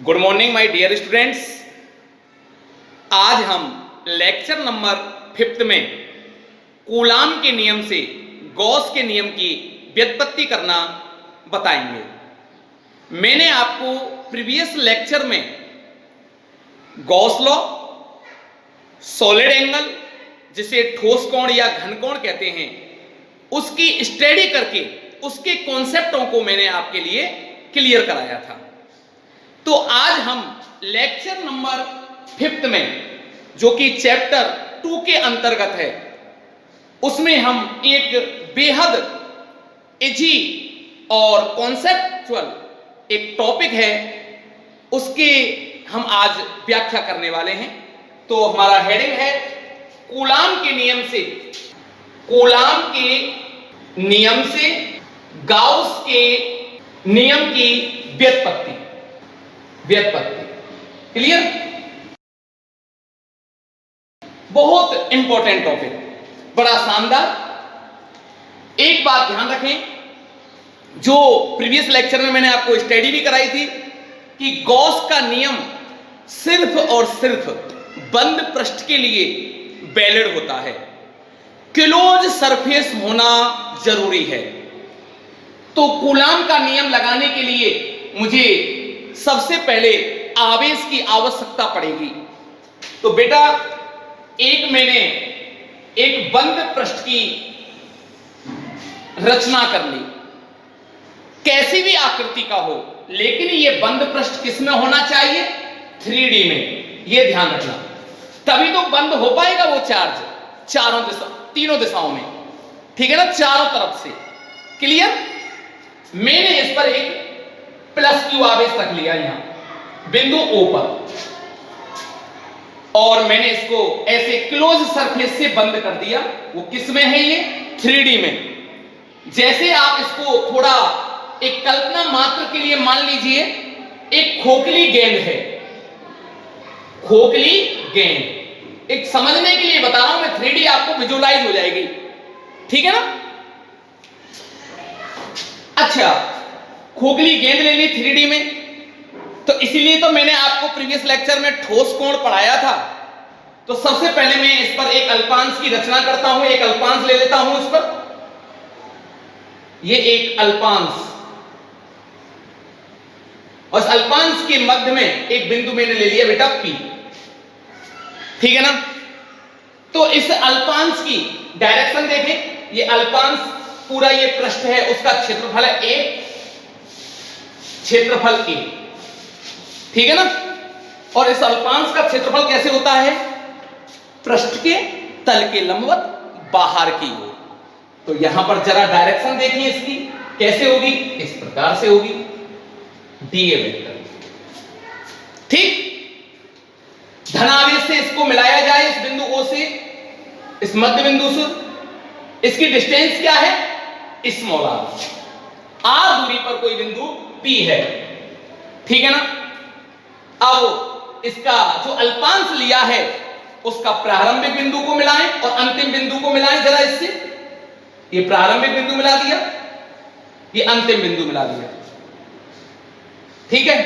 Good morning my dear students. आज हम lecture number 5 में कूलाम के नियम से गॉस के नियम की व्युत्पत्ति करना बताएंगे। मैंने आपको प्रीवियस लेक्चर में गॉस लॉ, सॉलिड एंगल जिसे ठोस कोण या घन कोण कहते हैं, उसकी स्टडी करके उसके कॉन्सेप्टों को मैंने आपके लिए क्लियर कराया था। तो आज हम लेक्चर नंबर 5 में, जो कि चैप्टर 2 के अंतर्गत है, उसमें हम एक बेहद इजी और कॉन्सेप्चुअल एक टॉपिक है, उसके हम आज व्याख्या करने वाले हैं। तो हमारा हेडिंग है कूलाम के नियम से, कूलाम के नियम से गाउस के नियम की व्युत्पत्ति। क्लियर? बहुत इंपॉर्टेंट टॉपिक, बड़ा शानदार। एक बात ध्यान रखें, जो प्रीवियस लेक्चर में मैंने आपको स्टडी भी कराई थी कि गॉस का नियम सिर्फ और सिर्फ बंद पृष्ठ के लिए वैलिड होता है, क्लोज सरफेस होना जरूरी है। तो कूलाम का नियम लगाने के लिए मुझे सबसे पहले आवेश की आवश्यकता पड़ेगी। तो बेटा, मैंने एक बंद पृष्ठ की रचना कर ली, कैसी भी आकृति का हो, लेकिन यह बंद पृष्ठ किस में होना चाहिए? 3D में। यह ध्यान रखना, तभी तो बंद हो पाएगा वो चार्ज तीनों दिशाओं में, ठीक है ना, चारों तरफ से। क्लियर? मैंने इस पर एक प्लस क्यू आवेश रख लिया यहां बिंदु O पर, और मैंने इसको ऐसे क्लोज सरफेस से बंद कर दिया। वो किस में है? ये 3D में। जैसे आप इसको थोड़ा एक कल्पना मात्र के लिए मान लीजिए, एक खोखली गेंद है, खोखली गेंद। एक समझने के लिए बता रहा हूं मैं, 3D आपको विजुअलाइज हो जाएगी, ठीक है ना। अच्छा, खोखली गेंद ले ली 3D में, तो इसीलिए तो मैंने आपको प्रीवियस लेक्चर में ठोस कोण पढ़ाया था। तो सबसे पहले मैं इस पर एक अल्पांश की रचना करता हूं, एक अल्पांश ले लेता हूं इस पर। ये एक अल्पांश, और इस अल्पांश के मध्य में एक बिंदु मैंने ले लिया बेटा P, ठीक है ना। तो इस अल्पांश की डायरेक्शन देखें, ये अल्पांश पूरा ये पृष्ठ है, उसका क्षेत्रफल है A, क्षेत्रफल A, ठीक है ना। और इस अल्पांश का क्षेत्रफल कैसे होता है? पृष्ठ के तल के लंबवत बाहर की ओर। तो यहां पर जरा डायरेक्शन देखिए इसकी कैसे होगी, इस प्रकार से होगी, dA वेक्टर, ठीक। धनावेश से इसको मिलाया जाए, इस बिंदु O से इस मध्य बिंदु से, इसकी डिस्टेंस क्या है? स्मॉल r दूरी पर कोई बिंदु P है, ठीक है ना। अब इसका जो अल्पांश लिया है, उसका प्रारंभिक बिंदु को मिलाएं और अंतिम बिंदु को मिलाएं जरा इससे। ये प्रारंभिक बिंदु मिला दिया, ये अंतिम बिंदु मिला दिया, ठीक है।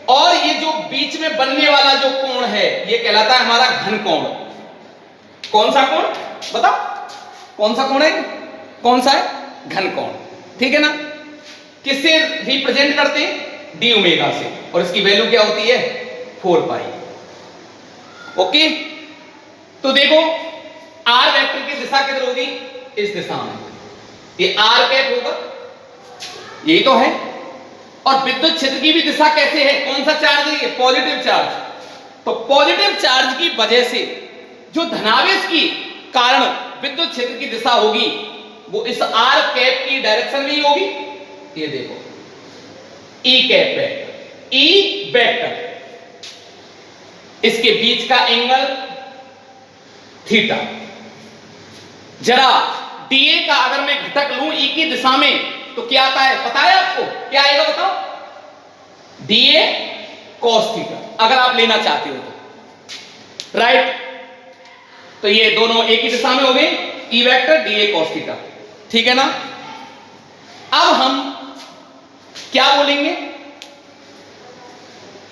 और ये जो बीच में बनने वाला जो कोण है, ये कहलाता है हमारा घन कोण। कौन सा कोण बताओ? कौन सा कोण है? कौन सा है? घन कोण, ठीक है ना। किससे रिप्रेजेंट करते हैं? d ओमेगा से, और इसकी वैल्यू क्या होती है? 4 पाई। ओके, तो देखो r वेक्टर की दिशा किधर होगी? इस दिशा में। ये r कैप होगा, यही तो है। और विद्युत क्षेत्र की भी दिशा कैसे है? कौन सा चार्ज है? ये पॉजिटिव चार्ज। तो पॉजिटिव चार्ज की वजह से जो धनावेश की कारण विद्युत क्षेत्र की दिशा होगी, वो इस r कैप की डायरेक्शन में ही होगी। ये देखो, E cap vector, E vector, इसके बीच का एंगल थीटा। जरा dA का अगर मैं घटक लूं E की दिशा में, तो क्या आता है? पता है आपको क्या आएगा? बताओ। dA cos थीटा, अगर आप लेना चाहते हो तो, राइट। तो ये दोनों एक ही दिशा में हो गए, E vector dA cos theta, ठीक है ना। अब हम क्या बोलेंगे?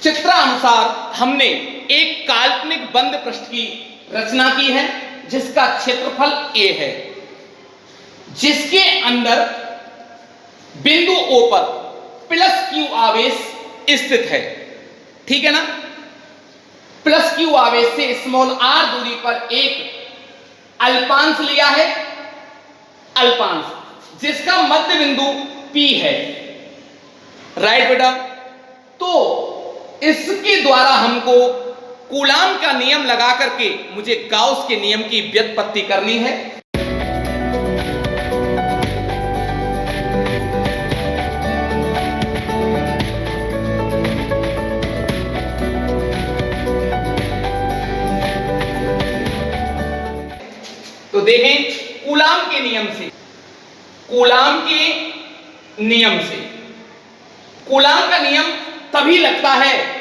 चित्र अनुसार हमने एक काल्पनिक बंद पृष्ठ की रचना की है जिसका क्षेत्रफल a है, जिसके अंदर बिंदु O पर प्लस Q आवेश स्थित है। ठीक है ना? प्लस Q आवेश से स्मॉल r दूरी पर एक अल्पांश लिया है, अल्पांश जिसका मध्य बिंदु P है। राइट बेटा? तो इसके द्वारा हमको कूलाम का नियम लगा करके मुझे गाउस के नियम की व्युत्पत्ति करनी है। तो देखें कूलाम के नियम से, कूलाम के नियम से, कूलाम का नियम तभी लगता है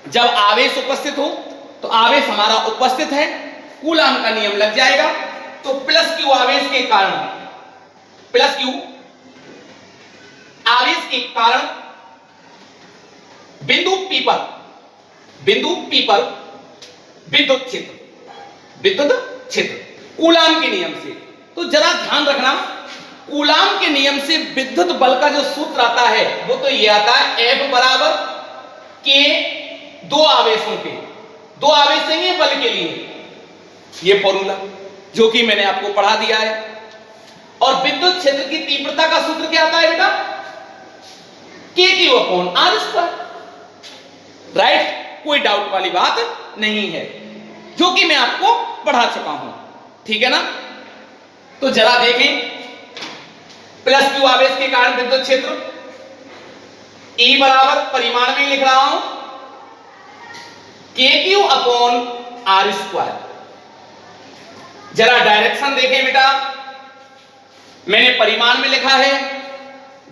जब आवेश उपस्थित हो। तो आवेश हमारा उपस्थित है, कूलाम का नियम लग जाएगा। तो प्लस Q आवेश के कारण, प्लस Q आवेश के कारण बिंदु P पर, बिंदु P पर विद्युत क्षेत्र, विद्युत क्षेत्र कूलाम के नियम से। तो जरा ध्यान रखना, कूलाम के नियम से विद्युत बल का जो सूत्र आता है वो तो ये आता है F बराबर K दो आवेशों के, दो आवेश चाहिए बल के लिए, ये फॉर्मूला जो कि मैंने आपको पढ़ा दिया है। और विद्युत क्षेत्र की तीव्रता का सूत्र क्या आता है बेटा? K/r²। राइट? कोई डाउट वाली बात नहीं है, जो कि मैं आपको पढ़ा चुका हूं। ठीक है ना? तो जरा देखें, प्लस Q आवेश के कारण विद्युत क्षेत्र E बराबर परिमाण में लिख रहा हूं KQ/r²। जरा डायरेक्शन देखें बेटा, मैंने परिमाण में लिखा है,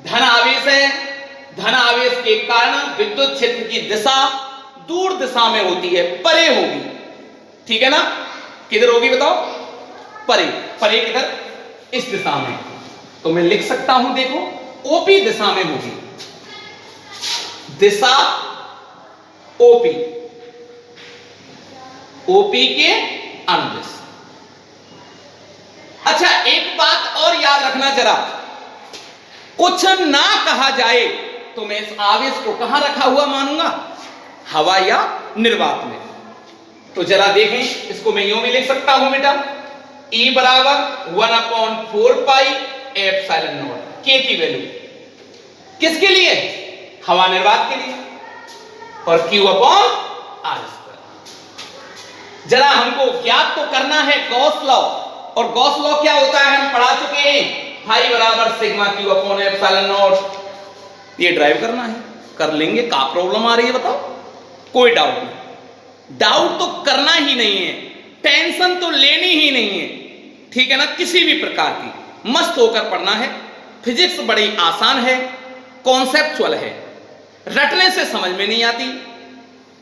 धन आवेश है, धन आवेश के कारण विद्युत क्षेत्र की दिशा दूर दिशा में होती है, परे होगी। ठीक है ना? किधर होगी बताओ? परे। परे किधर? इस दिशा में। तो मैं लिख सकता हूं, देखो ओपी दिशा में होगी, दिशा ओपी, ओपी के अनुदिश। अच्छा, एक बात और याद रखना जरा, कुछ ना कहा जाए तो मैं इस आवेश को कहां रखा हुआ मानूंगा? हवा या निर्वात में। तो जरा देखें, इसको मैं यूं भी लिख सकता हूं बेटा, E बराबर 1/4 पाई एप्सिलॉन नॉट, K की वैल्यू किसके लिए? हवा निर्वात के लिए, और Q/r²। जरा हमको ज्ञात तो करना है गॉस लॉ, और गॉस लॉ क्या होता है हम पढ़ा चुके हैं, फाई बराबर सिग्मा Q/ε0। ये ड्राइव करना है, कर लेंगे। क्या प्रॉब्लम आ रही है बताओ? कोई डाउट नहीं, डाउट तो करना ही नहीं है, टेंशन तो लेनी ही नहीं है। ठीक है ना? किसी भी प्रकार की मस्त होकर पढ़ना है। फिजिक्स बड़ी आसान है, कॉन्सेप्चुअल है, रटने से समझ में नहीं आती।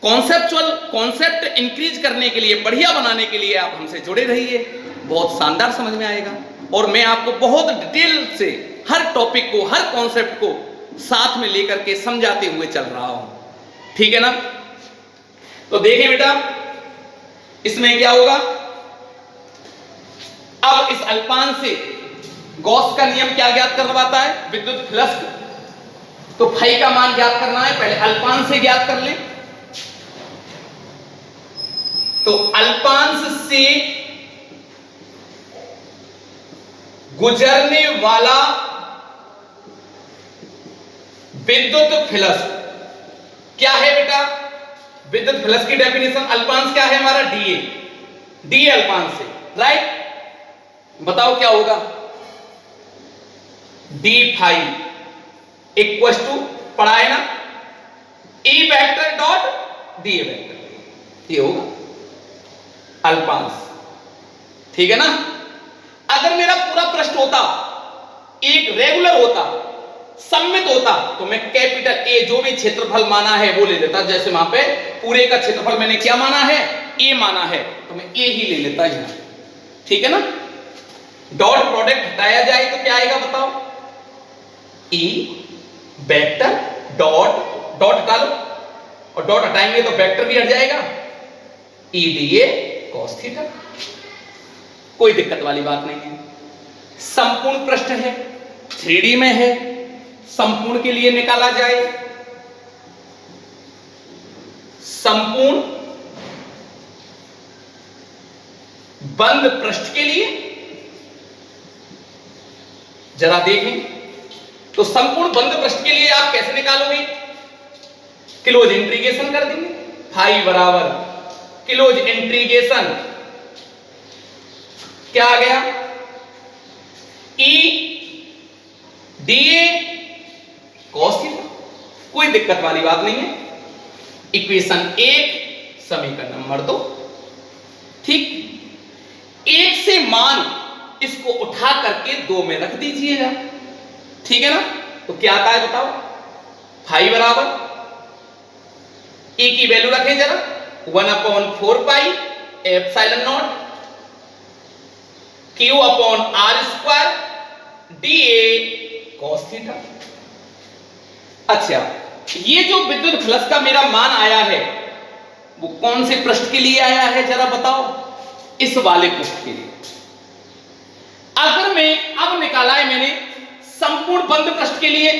कॉन्सेप्ट इंक्रीज करने के लिए, बढ़िया बनाने के लिए आप हमसे जुड़े रहिए, बहुत शानदार समझ में आएगा। और मैं आपको बहुत डिटेल से हर टॉपिक को, हर कॉन्सेप्ट को साथ में लेकर के समझाते हुए चल रहा हूं। ठीक है ना? तो देखिए बेटा, इसमें क्या होगा, अब इस अल्पांश से गॉस का नियम क्या ज्ञात करवाता है? विद्युत फ्लक्स। तो फाई का मान ज्ञात करना है, पहले अल्पांश से ज्ञात कर ले। तो अल्पांश से गुजरने वाला विद्युत फ्लक्स क्या है बेटा? विद्युत फ्लक्स की डेफिनेशन, अल्पांश क्या है हमारा? डीए, डी अल्पांश से। राइट? बताओ क्या होगा? डी फाई इक्वल टू, पढ़ा है ना, E vector dot D vector, ये होगा अल्पांश। ठीक है ना? अगर मेरा पूरा पृष्ठ होता, एक रेगुलर होता, सममित होता, तो मैं कैपिटल ए जो भी क्षेत्रफल माना है वो ले लेता। जैसे वहां पे पूरे का क्षेत्रफल मैंने क्या माना है? ए माना है, तो मैं ए ही ले लेता यहां। ठीक है ना? डॉट प्रोडक्ट हटाया जाए तो क्या आएगा बताओ? ई वेक्टर डॉट, डॉट हटा लो, और डॉट हटाएंगे तो वेक्टर भी हट जाएगा, E D A cos theta. कोई दिक्कत वाली बात नहीं है। संपूर्ण पृष्ठ है, 3D में है, संपूर्ण के लिए निकाला जाए। संपूर्ण बंद पृष्ठ के लिए जरा देखें तो संपूर्ण बंद पृष्ठ के लिए आप कैसे निकालोगे? क्लोज इंटीग्रेशन कर देंगे। फाई बराबर क्लोज इंटीग्रेशन क्या आ गया? E D A cos theta. कोई दिक्कत वाली बात नहीं है। इक्वेशन 1 समीकरण नंबर 2। ठीक, 1 से मान इसको उठा करके 2 में रख दीजिएगा। ठीक है ना? तो क्या आता है बताओ? फाई बराबर ए की वैल्यू रखें जरा, 1/4 pi epsilon naught q upon r square d A cos theta. अच्छा, ये जो विद्युत फ्लक्स का मेरा मान आया है वो कौन से पृष्ठ के लिए आया है जरा बताओ? इस वाले पृष्ठ के लिए। अगर मैं अब निकाला है मैंने संपूर्ण बंद पृष्ठ के लिए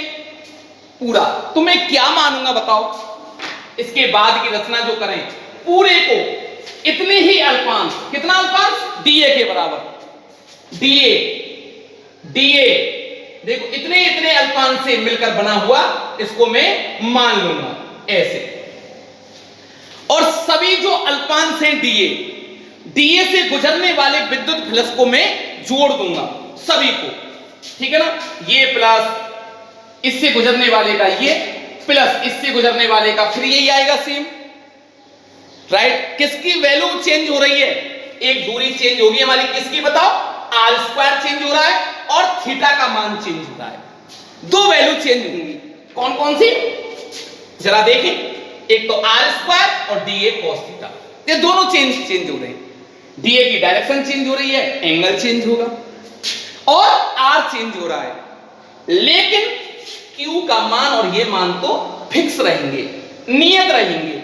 पूरा, तो मैं क्या मानूंगा बताओ? इसके बाद की रचना जो करें पूरे को इतने ही अल्पांश, कितना अल्पांश? डीए के बराबर, डीए डीए देखो इतने इतने अल्पांश से मिलकर बना हुआ, इसको मैं मान लूंगा ऐसे। और सभी जो अल्पांश हैं डीए, डीए से गुजरने वाले विद्युत फ्लक्स को मैं जोड़ दूंगा सभी को। ठीक है ना? ये प्लस इससे गुजरने वाले का ये, प्लस इससे गुजरने वाले का फिर यही आएगा सेम। राइट? किसकी वैल्यू चेंज हो रही है? एक दूरी चेंज होगी हमारी, किसकी बताओ? आर स्क्वायर चेंज हो रहा है और थीटा का मान चेंज हो रहा है। 2 वैल्यू चेंज होंगी। कौन कौन सी जरा देखें। एक तो आर स्क्वायर और डी ए कॉस थीटा, ये दोनों चेंज हो रहे हैं। डीए की डायरेक्शन चेंज हो रही है, एंगल चेंज होगा, और आर चेंज हो रहा है, लेकिन क्यू का मान और ये मान तो फिक्स रहेंगे, नियत रहेंगे।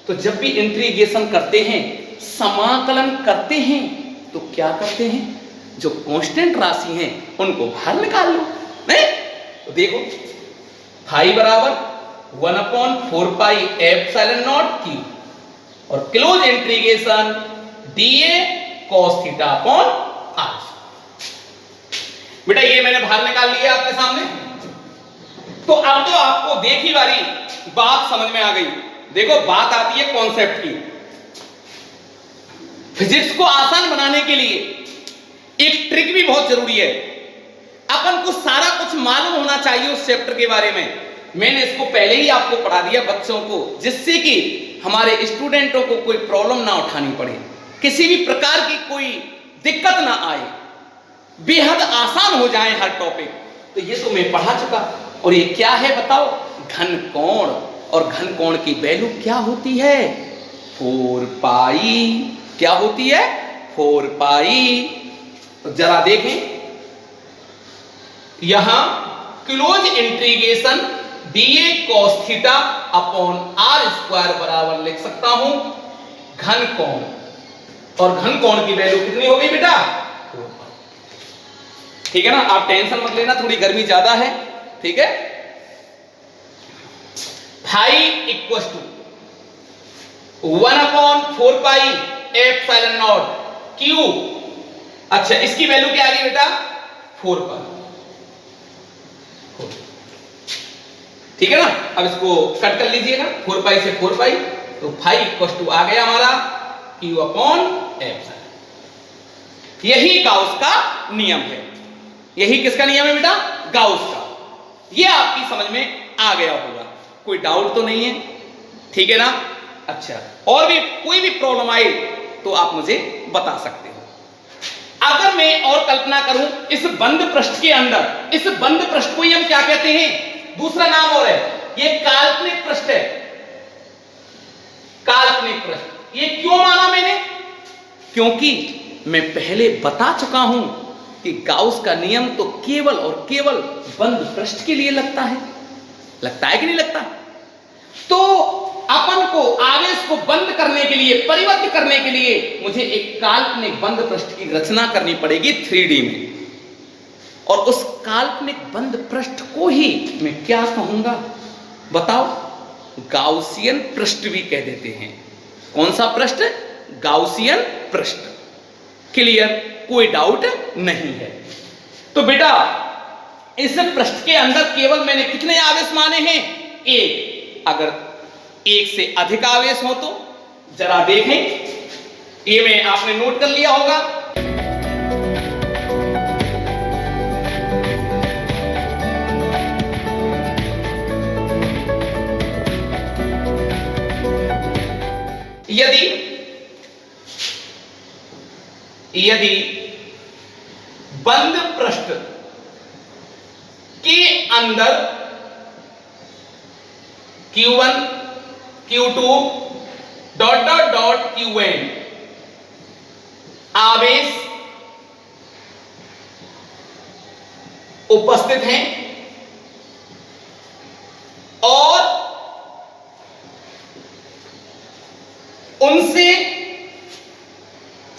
तो जब भी इंटीग्रेशन करते हैं, समाकलन करते हैं, तो क्या करते हैं? जो कांस्टेंट राशि हैं उनको बाहर निकाल लो। नहीं तो देखो, फाई बराबर 1/4 पाई एप्सिलॉन नॉट क्यू और close integration dA cos theta upon r. बेटा ये मैंने बाहर निकाल लिया आपके सामने। तो अब तो आपको देखी वाली बात समझ में आ गई। देखो बात आती है कॉन्सेप्ट की। फिजिक्स को आसान बनाने के लिए एक ट्रिक भी बहुत जरूरी है। अपन को सारा कुछ मालूम होना चाहिए उस चैप्टर के बारे में। मैंने इसको पहले ही आपको पढ़ा दिया बच्चों को, जिससे कि हमारे स्टूडेंटों को कोई प्रॉब्लम ना उठानी पड़े, किसी भी प्रकार की कोई दिक्कत ना आए, बेहद आसान हो जाए हर टॉपिक। तो ये तो मैं पढ़ा चुका। और ये क्या है बताओ? घन कोण। और घन कोण की वैल्यू क्या होती है? 4 पाई। क्या होती है? 4 पाई। तो जरा देखें, यहां close integration dA cos theta upon r square बराबर लिख सकता हूं घन कोण। और घन कोण की वैल्यू कितनी होगी बेटा? 4 पाई। ठीक है ना? आप टेंशन मत लेना, थोड़ी गर्मी ज्यादा है। ठीक है? Phi equals to 1/4 pi epsilon naught q. अच्छा, इसकी वैल्यू क्या आ गई बेटा? 4 पाई। ठीक है ना? अब इसको कट कर लीजिएगा, 4 पाई से 4 पाई, तो फाई इक्वल्स टू आ गया हमारा क्यू अपॉन एप्सिलॉन। यही गाउस का नियम है। यही किसका नियम है बेटा? गाउस का। ये आपकी समझ में आ गया होगा, कोई डाउट तो नहीं है? ठीक है ना? अच्छा, और भी कोई भी प्रॉब्लम आए तो आप मुझे बता सकते हो। अगर मैं और कल्पना करूं इस बंद पृष्ठ के अंदर, इस बंद पृष्ठ को ही हम क्या कहते हैं? दूसरा नाम और है, ये काल्पनिक पृष्ठ है। काल्पनिक पृष्ठ। ये क्यों माना मैंने? क्योंकि मैं पहले बता चुका हूं कि गाउस का नियम तो केवल और केवल बंद पृष्ठ के लिए लगता है। लगता है कि नहीं लगता? तो अपन को आवेश को बंद करने के लिए, परिवर्तित करने के लिए मुझे एक काल्पनिक बंद पृष्ठ की रचना करनी पड़ेगी 3D में। और उस काल्पनिक बंद पृष्ठ को ही मैं क्या कहूंगा बताओ? गाउसियन पृष्ठ भी कह देते हैं। कौन सा पृष्ठ? गाउसियन पृष्ठ। क्लियर? कोई डाउट नहीं है। तो बेटा इस पृष्ठ के अंदर केवल मैंने कितने आवेश माने हैं? एक। अगर एक से अधिक आवेश हो तो जरा देखें, ये मैं आपने नोट कर लिया होगा। यदि बंद पृष्ठ के अंदर Q1 Q2 dot dot dot Qn आवेश उपस्थित हैं और उनसे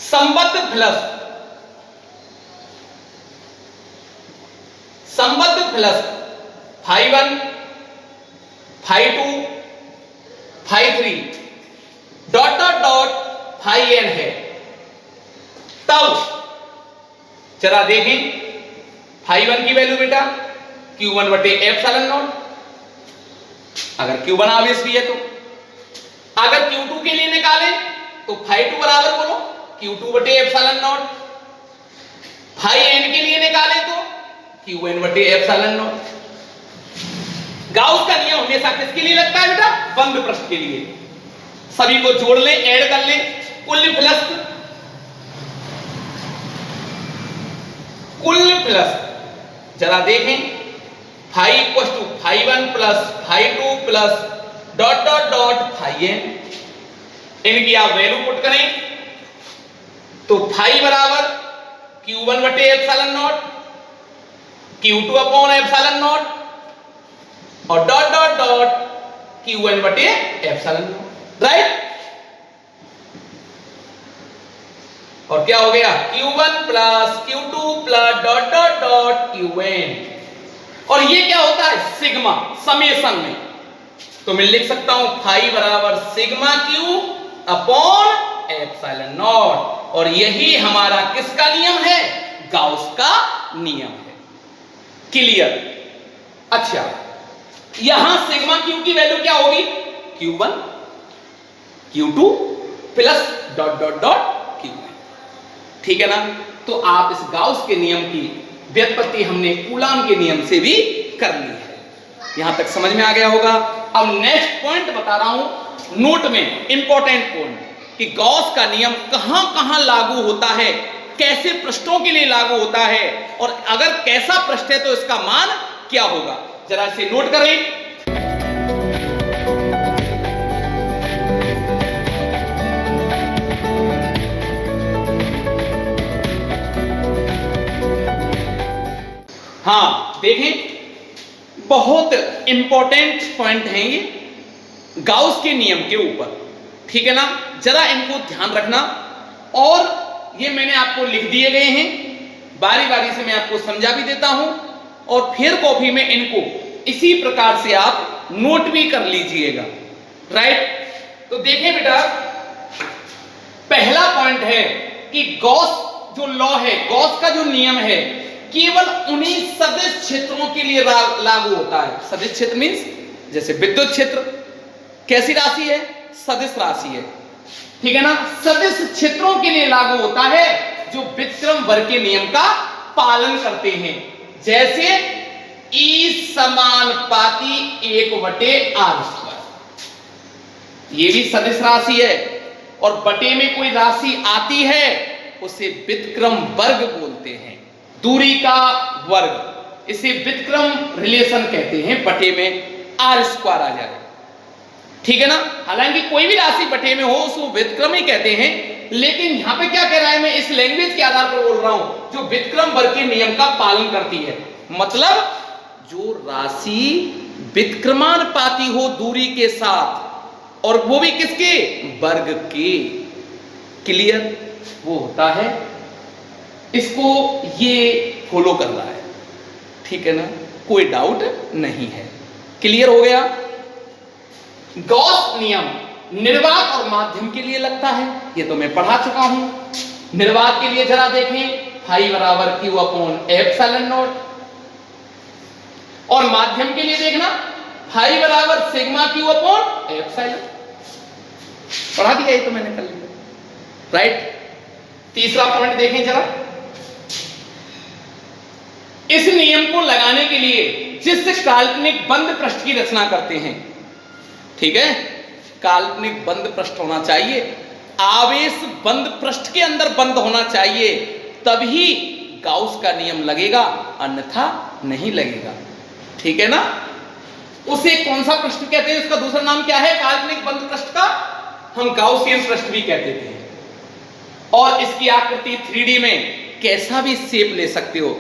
संबद्ध flux φ1 φ2 φ3 dot dot dot φn है, तब जरा देखें φ1 की वैल्यू बेटा Q1 बटे एप्सिलॉन नॉट, अगर Q1 आवेश भी है तो। अगर Q2 के लिए निकालें तो φ2 बराबर बोलो Q2 बटे एप्सिलॉन नॉट, φn के लिए निकालें तो Qn बटे एप्सिलॉन नॉट। गाउस का नियम हमेशा किसके लिए लगता है बेटा? बंद पृष्ठ के लिए। सभी को जोड़ लें, ऐड कर लें। कुल फ्लक्स जरा देखें, φ equal to φ1 plus φ2 plus dot dot dot φn। इनकी आप वैल्यू पुट करें तो φ बराबर Q1 बटे epsilon not, Q2 upon epsilon not और डॉट डॉट डॉट Qn बटे एप्सिलॉन नॉट। राइट? और क्या हो गया? Q1 plus Q2 plus dot dot dot Qn। और ये क्या होता है? सिग्मा समेशन में। तो मैं लिख सकता हूं φ बराबर sigma Q upon epsilon not. और यही हमारा किसका नियम है? गाउस का नियम है। क्लियर? अच्छा, यहां सिग्मा Q की वैल्यू क्या होगी? Q1 Q2 plus dot dot dot Qn। ठीक है ना? तो आप इस गाउस के नियम की व्युत्पत्ति हमने कूलाम के नियम से भी कर ली है। यहां तक समझ में आ गया होगा। अब नेक्स्ट पॉइंट बता रहा हूं नोट में, इंपॉर्टेंट पॉइंट, कि गॉस का नियम कहां कहां लागू होता है, कैसे पृष्ठों के लिए लागू होता है, और अगर कैसा पृष्ठ है तो इसका मान क्या होगा। जरा इसे नोट करें। हाँ देखें, बहुत इंपॉर्टेंट पॉइंट हैं ये गाउस के नियम के ऊपर। ठीक है ना? जरा इनको ध्यान रखना। और ये मैंने आपको लिख दिए गए हैं, बारी बारी से मैं आपको समझा भी देता हूं और फिर कॉपी में इनको इसी प्रकार से आप नोट भी कर लीजिएगा। राइट? तो देखें बेटा, पहला पॉइंट है कि गॉस जो लॉ है, गॉस का जो नियम है, केवल उन्हीं सदिश क्षेत्रों के लिए लागू होता है। सदिश क्षेत्र मींस जैसे विद्युत क्षेत्र कैसी राशि है? सदिश राशि है। ठीक है ना? सदिश क्षेत्रों के लिए लागू होता है जो विक्रम वर्ग के नियम का पालन करते हैं। जैसे E समानुपाती 1/r², ये भी सदिश राशि है। और बटे में कोई राशि आती है उसे विक्रम वर्ग बोलते हैं, दूरी का वर्ग। इसे विक्रम रिलेशन कहते हैं, बटे में r² आ जाए। ठीक है ना? हालांकि कोई भी राशि बटे में हो उसको विक्रम ही कहते हैं, लेकिन यहां पे क्या कह रहा है, मैं इस लैंग्वेज के आधार पर बोल रहा हूं, जो विक्रम वर्ग के नियम का पालन करती है। मतलब जो राशि विक्रमानुपाती हो दूरी के साथ और वो भी किसके, वर्ग के। क्लियर, वो होता है, इसको ये फॉलो कर रहा है, ठीक है ना, कोई डाउट नहीं है। क्लियर हो गया। गॉस नियम निर्वात और माध्यम के लिए लगता है, ये तो मैं पढ़ा चुका हूं। निर्वात के लिए जरा देखें, फाई बराबर क्यू अपॉन एप्सिलॉन नॉट, और माध्यम के लिए देखना फाई बराबर सिग्मा क्यू अपॉन एप्सिलॉन। पढ़ा दिया, ये तो मैंने कर लिया, राइट। तीसरा पॉइंट देखें जरा, इस नियम को लगाने के लिए जिस काल्पनिक बंद पृष्ठ की रचना करते हैं, ठीक है, काल्पनिक बंद पृष्ठ होना चाहिए, आवेश बंद पृष्ठ के अंदर बंद होना चाहिए, तभी गाउस का नियम लगेगा, अन्यथा नहीं लगेगा, ठीक है ना। उसे कौन सा पृष्ठ कहते हैं, उसका दूसरा नाम क्या है काल्पनिक बंद पृष्ठ का, हम गाउसियन पृष्ठ भी कहते थे। और इसकी आकृति 3D में कैसा भी शेप ले सकते हो,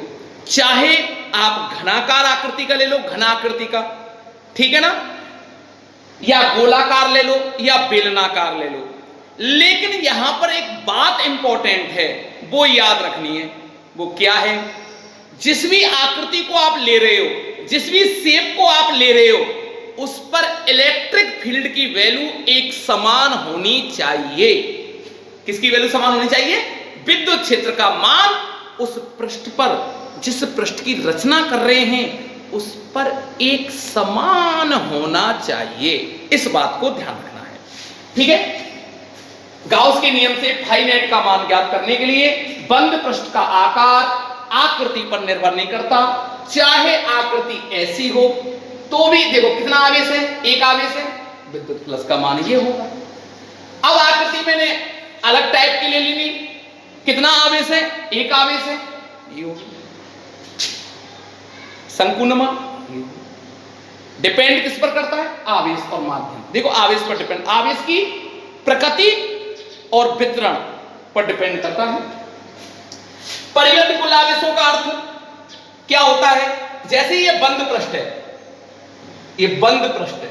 चाहे आप घनाकार आकृति का ले लो, घनाकृति का, ठीक है ना, या गोलाकार ले लो या बेलनाकार ले लो, लेकिन यहां पर एक बात इंपॉर्टेंट है, वो याद रखनी है। वो क्या है, जिस भी आकृति को आप ले रहे हो, जिस भी शेप को आप ले रहे हो, उस पर इलेक्ट्रिक फील्ड की वैल्यू एक समान होनी चाहिए। किसकी वैल्यू समान होनी चाहिए, विद्युत क्षेत्र का मान उस पृष्ठ पर, जिस पृष्ठ की रचना कर रहे हैं उस पर एक समान होना चाहिए। इस बात को ध्यान रखना है, ठीक है। गाउस के नियम से फाई नेट का मान ज्ञात करने के लिए बंद पृष्ठ का आकार आकृति पर निर्भर नहीं करता, चाहे आकृति ऐसी हो तो भी देखो कितना आवेश है, एक आवेश है, विद्युत प्लस का मान ये होगा। अब आकृति मैंने अलग टाइप की ले ली, कितना आवेश है, एक आवेश है, ये होगा संकुनमा। डिपेंड किस पर करता है, आवेश और माध्यम। देखो आवेश पर डिपेंड, आवेश की प्रकृति और वितरण पर डिपेंड करता है। परिवर्त कुल आवेशों का अर्थ क्या होता है, जैसे ये बंद पृष्ठ है, ये बंद पृष्ठ है,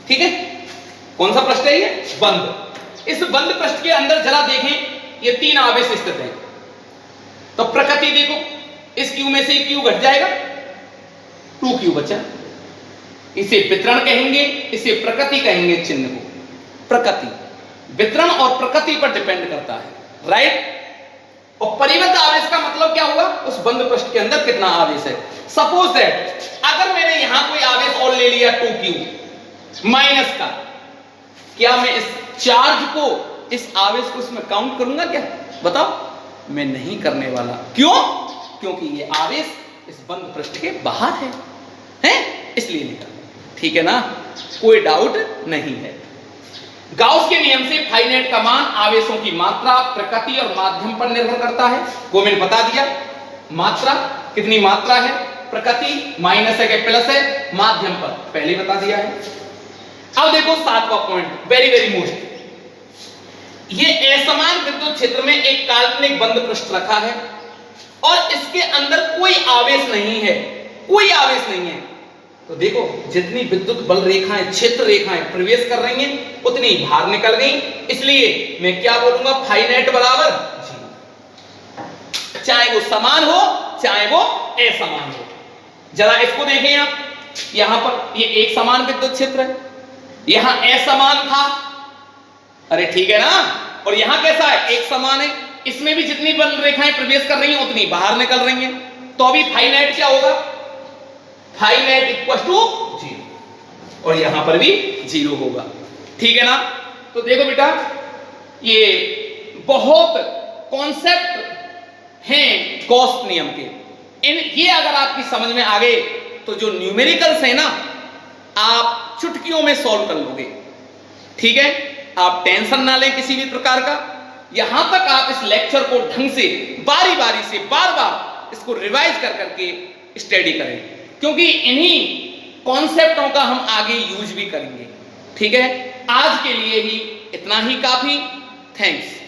ठीक है, कौन सा पृष्ठ है ये, बंद। इस बंद पृष्ठ के अंदर जरा देखें, ये 3 आवेश स्थित हैं, तो प्रकृति देखो, इस क्यू में से क्यू घट जाएगा, 2q बचा। इसे वितरण कहेंगे, इसे प्रकृति कहेंगे, चिन्ह को प्रकृति, वितरण और प्रकृति पर डिपेंड करता है, राइट। और परिवर्त आवेश का मतलब क्या हुआ, उस बंद पृष्ठ के अंदर कितना आवेश है। सपोज दैट अगर मैंने यहां कोई आवेश और ले लिया 2q माइनस का, क्या मैं इस चार्ज को, इस आवेश को इसमें काउंट करूंगा क्या, बताओ, मैं नहीं करने वाला। क्यों, क्योंकि ये आवेश इस बंद पृष्ठ के बाहर है, इसलिए नहीं करना, ठीक है ना, कोई डाउट नहीं है। गाउस के नियम से फाई नेट का मान आवेशों की मात्रा, प्रकृति और माध्यम पर निर्भर करता है, वो मैंने बता दिया। मात्रा, कितनी मात्रा है, प्रकृति माइनस है कि प्लस है, माध्यम पर पहले बता दिया है। अब देखो 7वां पॉइंट, वेरी वेरी मोस्ट, ये असमान विद्युत क्षेत्र में एक काल्पनिक बंद पृष्ठ रखा है और इसके अंदर कोई आवेश नहीं है, कोई आवेश नहीं है, तो देखो जितनी विद्युत बल रेखाएं, क्षेत्र रेखाएं प्रवेश कर रही हैं उतनी बाहर निकल गई, इसलिए मैं क्या बोलूंगा, फाई नेट बराबर 0, चाहे वो समान हो चाहे वो असमान हो। जरा इसको देखें आप, यहां पर ये एक समान विद्युत क्षेत्र है, यहां असमान था, अरे ठीक है ना, और यहां कैसा है, एक समान है, इसमें भी जितनी बल रेखाएं प्रवेश कर रही हैं उतनी बाहर निकल रही हैं, तो अभी फाई नेट क्या होगा, फाई नेट इक्वल टू 0, और यहां पर भी 0 होगा, ठीक है ना। तो देखो बेटा, ये बहुत कॉन्सेप्ट हैं गॉस नियम के, ये अगर आपकी समझ में आ गए तो जो न्यूमेरिकल्स है ना, आप चुटकियों में सॉल्व कर लोगे, ठीक है। आप टेंशन ना लें किसी भी प्रकार का, यहां तक आप इस लेक्चर को ढंग से बारी बारी से बार बार इसको रिवाइज कर करके स्टडी करें, क्योंकि इन्हीं कॉन्सेप्टों का हम आगे यूज भी करेंगे, ठीक है। आज के लिए ही इतना ही काफी, थैंक्स।